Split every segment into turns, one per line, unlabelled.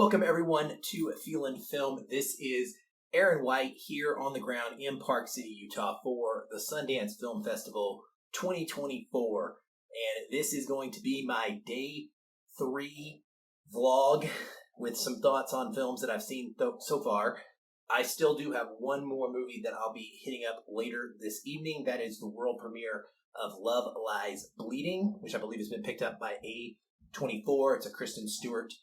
Welcome everyone to Feelin' Film. This is Aaron White here on the ground in Park City, Utah for the Sundance Film Festival 2024. And this is going to be my day 3 vlog with some thoughts on films that I've seen so far. I still do have one more movie that I'll be hitting up later this evening. That is the world premiere of Love Lies Bleeding, which I believe has been picked up by A24. It's a Kristen Stewart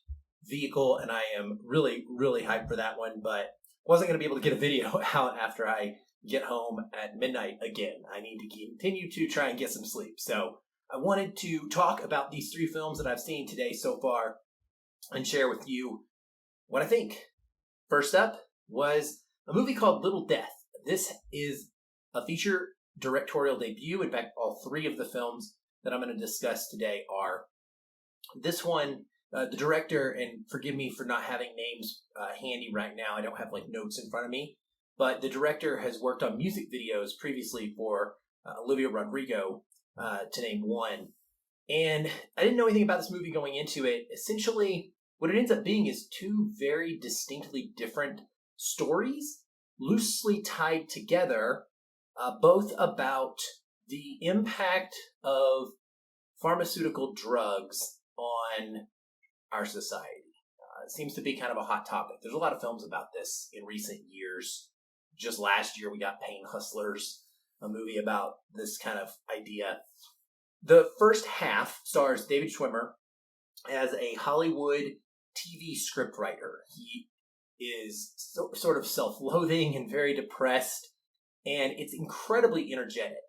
vehicle, and I am really, really hyped for that one, but wasn't going to be able to get a video out after I get home at midnight again. I need to continue to try and get some sleep. So I wanted to talk about these 3 films that I've seen today so far and share with you what I think. First up was a movie called LittleDeath. This is a feature directorial debut. In fact, all 3 of the films that I'm going to discuss today are. This one, the director, and forgive me for not having names handy right now. I don't have notes in front of me. But the director has worked on music videos previously for Olivia Rodrigo, to name one. And I didn't know anything about this movie going into it. Essentially, what it ends up being is 2 very distinctly different stories, loosely tied together, both about the impact of pharmaceutical drugs on our society. It seems to be kind of a hot topic. There's a lot of films about this in recent years. Just last year, we got Pain Hustlers, a movie about this kind of idea. The first half stars David Schwimmer as a Hollywood TV scriptwriter. He is sort of self-loathing and very depressed, and it's incredibly energetic.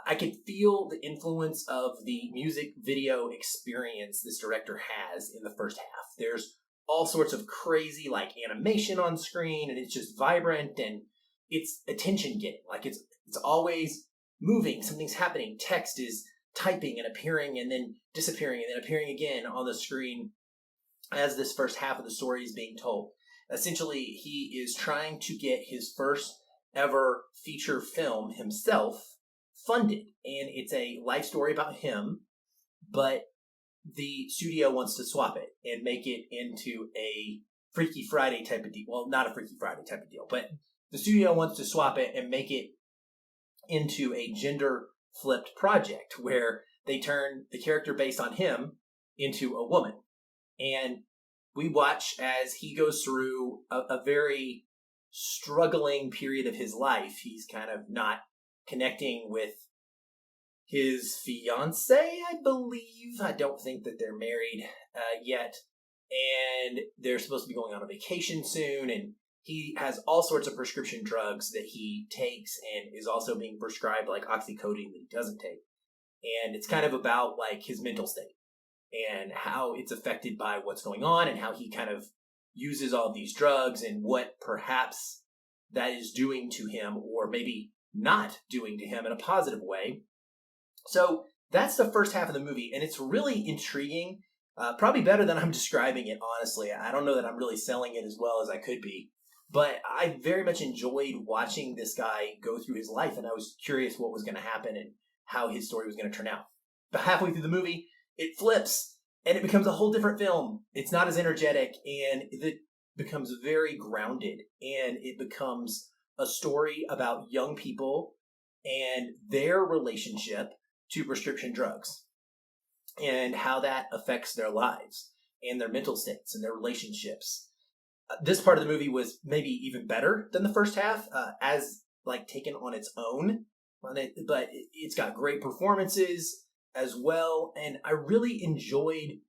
I can feel the influence of the music video experience this director has in the first half. There's all sorts of crazy animation on screen, and it's just vibrant, and it's attention-getting. It's always moving. Something's happening. Text is typing and appearing and then disappearing and then appearing again on the screen as this first half of the story is being told. Essentially, he is trying to get his first ever feature film himself funded, and it's a life story about him, but the studio wants to swap it and make it into a Freaky Friday type of deal. Well, not a Freaky Friday type of deal, but the studio wants to swap it and make it into a gender-flipped project where they turn the character based on him into a woman. And we watch as he goes through a very struggling period of his life. He's kind of not connecting with his fiancée, I believe. I don't think that they're married yet. And they're supposed to be going on a vacation soon. And he has all sorts of prescription drugs that he takes and is also being prescribed oxycodone that he doesn't take. And it's kind of about his mental state and how it's affected by what's going on and how he kind of uses all these drugs and what perhaps that is doing to him, or maybe not doing to him in a positive way. So that's the first half of the movie, and it's really intriguing, probably better than I'm describing it, honestly. I don't know that I'm really selling it as well as I could be, but I very much enjoyed watching this guy go through his life, and I was curious what was going to happen and how his story was going to turn out. But halfway through the movie, it flips, and it becomes a whole different film. It's not as energetic, and it becomes very grounded, and it becomes a story about young people and their relationship to prescription drugs and how that affects their lives and their mental states and their relationships. This part of the movie was maybe even better than the first half, as taken on its own, but it's got great performances as well, and I really enjoyed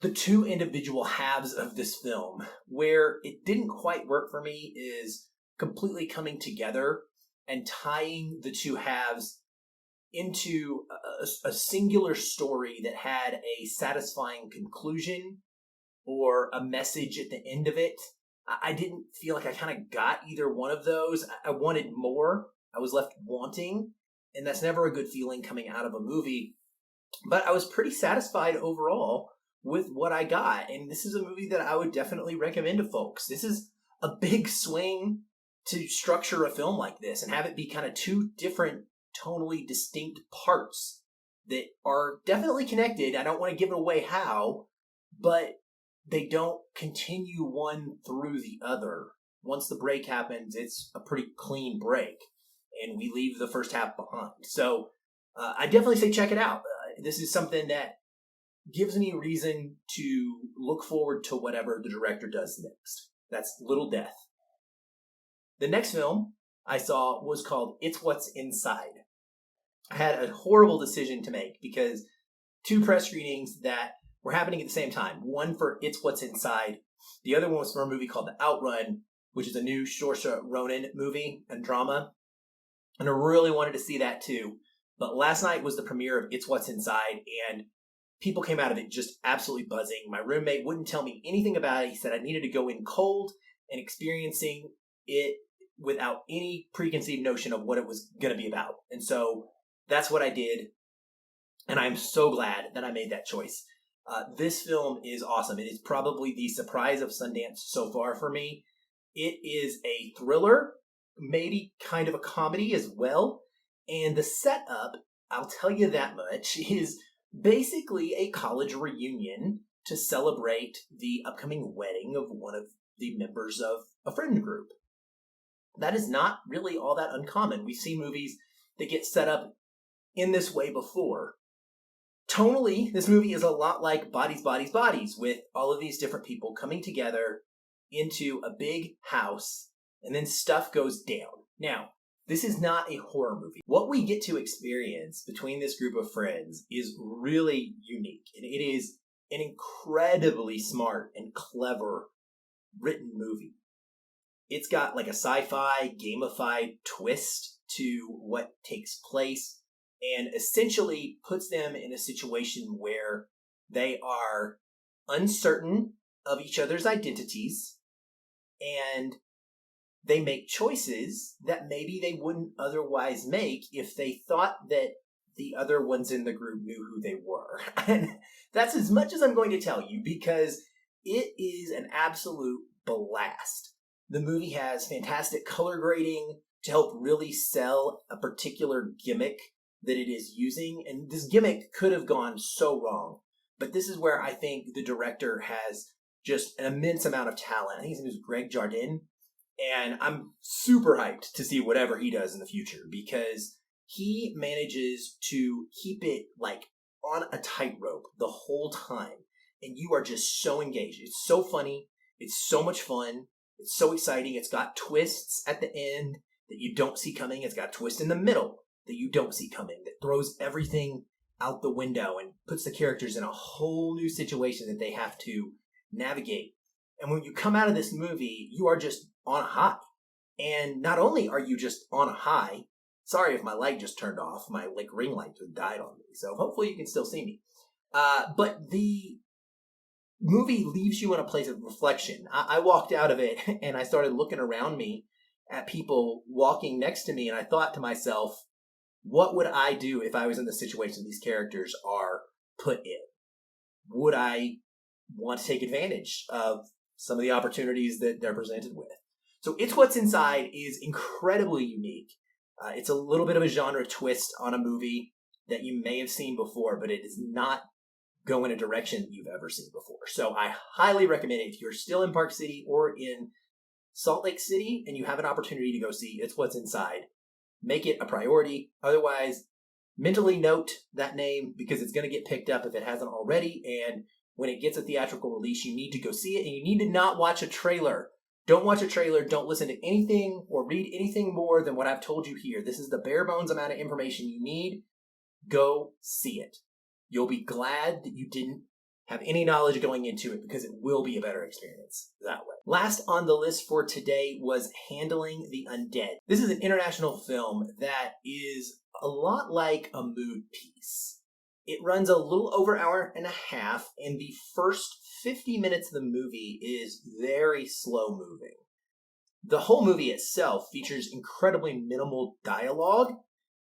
the 2 individual halves of this film. Where it didn't quite work for me is completely coming together and tying the 2 halves into a singular story that had a satisfying conclusion or a message at the end of it. I didn't feel like I kind of got either one of those. I wanted more. I was left wanting, and that's never a good feeling coming out of a movie. But I was pretty satisfied overall with what I got, and this is a movie that I would definitely recommend to folks. This is a big swing to structure a film like this and have it be kind of 2 different tonally distinct parts that are definitely connected. I don't want to give it away how, but they don't continue one through the other. Once the break happens, it's a pretty clean break, and we leave the first half behind. So I definitely say check it out. This is something that gives me reason to look forward to whatever the director does next. That's LittleDeath. The next film I saw was called It's What's Inside. I had a horrible decision to make because two press screenings that were happening at the same time. One for It's What's Inside. The other one was for a movie called The Outrun, which is a new Saoirse Ronan movie and drama. And I really wanted to see that too. But last night was the premiere of It's What's Inside, and people came out of it just absolutely buzzing. My roommate wouldn't tell me anything about it. He said I needed to go in cold and experiencing it without any preconceived notion of what it was going to be about. And so that's what I did. And I'm so glad that I made that choice. This film is awesome. It is probably the surprise of Sundance so far for me. It is a thriller, maybe kind of a comedy as well. And the setup, I'll tell you that much, is basically a college reunion to celebrate the upcoming wedding of one of the members of a friend group. That is not really all that uncommon. We've seen movies that get set up in this way before. Tonally, this movie is a lot like Bodies, Bodies, Bodies, with all of these different people coming together into a big house, and then stuff goes down. Now, this is not a horror movie. What we get to experience between this group of friends is really unique, and it is an incredibly smart and clever written movie. It's got like a sci-fi, gamified twist to what takes place, and essentially puts them in a situation where they are uncertain of each other's identities, and they make choices that maybe they wouldn't otherwise make if they thought that the other ones in the group knew who they were. And that's as much as I'm going to tell you, because it is an absolute blast. The movie has fantastic color grading to help really sell a particular gimmick that it is using. And this gimmick could have gone so wrong. But this is where I think the director has just an immense amount of talent. I think his name is Greg Jardin. And I'm super hyped to see whatever he does in the future, because he manages to keep it like on a tightrope the whole time. And you are just so engaged. It's so funny. It's so much fun. It's so exciting. It's got twists at the end that you don't see coming. It's got a twist in the middle that you don't see coming, that throws everything out the window and puts the characters in a whole new situation that they have to navigate. And when you come out of this movie, you are just on a high. And not only are you just on a high, sorry if my light just turned off, my ring light just died on me, so hopefully you can still see me. But the movie leaves you in a place of reflection. I walked out of it and I started looking around me at people walking next to me, and I thought to myself, what would I do if I was in the situation these characters are put in? Would I want to take advantage of some of the opportunities that they're presented with? So It's What's Inside is incredibly unique. It's a little bit of a genre twist on a movie that you may have seen before, but it does not go in a direction that you've ever seen before. So I highly recommend it if you're still in Park City or in Salt Lake City and you have an opportunity to go see It's What's Inside. Make it a priority. Otherwise, mentally note that name, because it's going to get picked up if it hasn't already. And when it gets a theatrical release, you need to go see it, and you need to not watch a trailer. Don't watch a trailer. Don't listen to anything or read anything more than what I've told you here. This is the bare bones amount of information you need. Go see it. You'll be glad that you didn't have any knowledge going into it, because it will be a better experience that way. Last on the list for today was Handling the Undead. This is an international film that is a lot like a mood piece. It runs a little over an hour and a half, and the first 50 minutes of the movie is very slow moving. The whole movie itself features incredibly minimal dialogue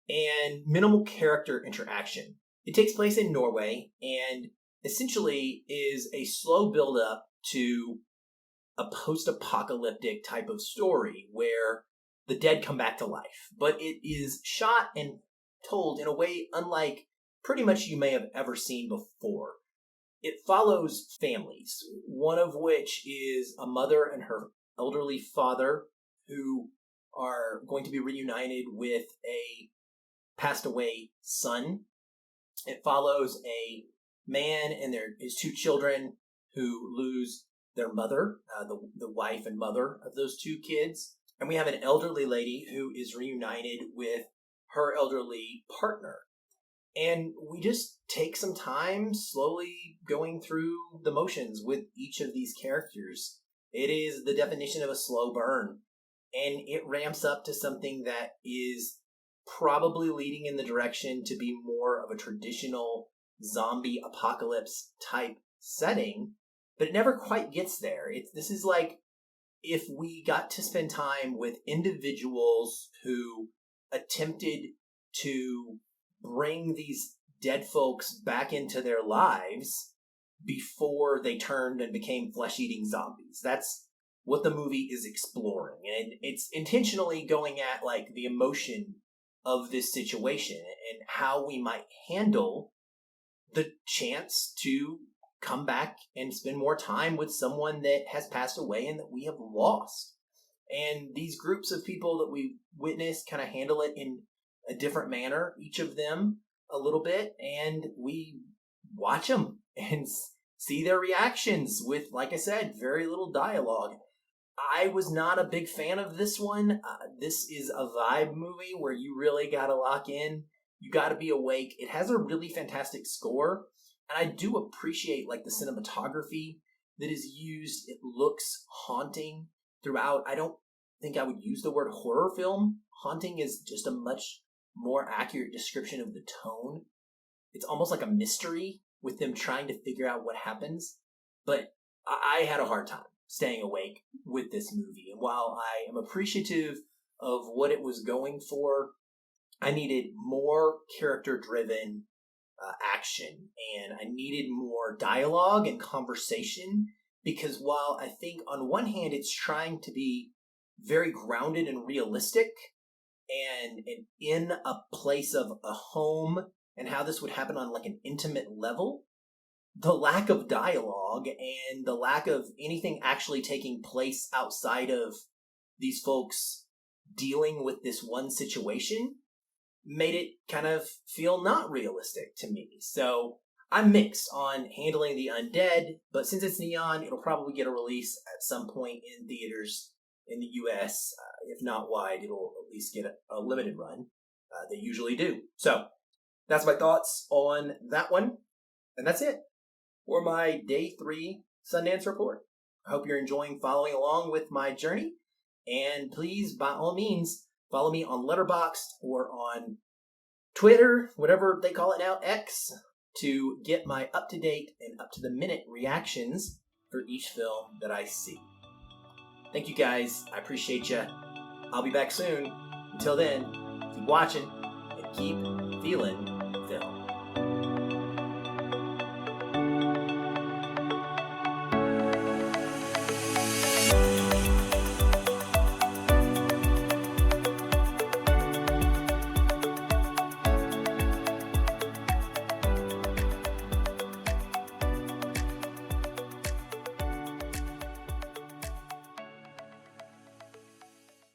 and minimal character interaction. It takes place in Norway and essentially is a slow build-up to a post-apocalyptic type of story where the dead come back to life. But it is shot and told in a way unlike pretty much you may have ever seen before. It follows families, one of which is a mother and her elderly father who are going to be reunited with a passed away son. It follows a man and his two children who lose their mother, the wife and mother of those two kids. And we have an elderly lady who is reunited with her elderly partner. And we just take some time slowly going through the motions with each of these characters. It is the definition of a slow burn. And it ramps up to something that is probably leading in the direction to be more of a traditional zombie apocalypse type setting. But it never quite gets there. This is like if we got to spend time with individuals who attempted to bring these dead folks back into their lives before they turned and became flesh-eating zombies. That's what the movie is exploring. And it's intentionally going at like the emotion of this situation and how we might handle the chance to come back and spend more time with someone that has passed away and that we have lost. And these groups of people that we witness kind of handle it in a different manner, each of them a little bit, and we watch them and see their reactions with, like I said, very little dialogue. I was not a big fan of this one. This is a vibe movie where you really got to lock in. You got to be awake. It has a really fantastic score, and I do appreciate like the cinematography that is used. It looks haunting throughout. I don't think I would use the word horror film. Haunting is just a much more accurate description of the tone. It's almost like a mystery with them trying to figure out what happens. But I had a hard time staying awake with this movie. And while I am appreciative of what it was going for, I needed more character-driven action, and I needed more dialogue and conversation, because while I think on one hand it's trying to be very grounded and realistic and in a place of a home and how this would happen on like an intimate level, the lack of dialogue and the lack of anything actually taking place outside of these folks dealing with this one situation made it kind of feel not realistic to me. So I'm mixed on Handling the Undead, but since it's Neon, it'll probably get a release at some point in theaters in the US. If not wide, it'll at least get a limited run. They usually do. So that's my thoughts on that one. And that's it for my Day 3 Sundance report. I hope you're enjoying following along with my journey. And please, by all means, follow me on Letterboxd or on Twitter, whatever they call it now, X, to get my up-to-date and up-to-the-minute reactions for each film that I see. Thank you guys. I appreciate you. I'll be back soon. Until then, keep watching and keep feeling film.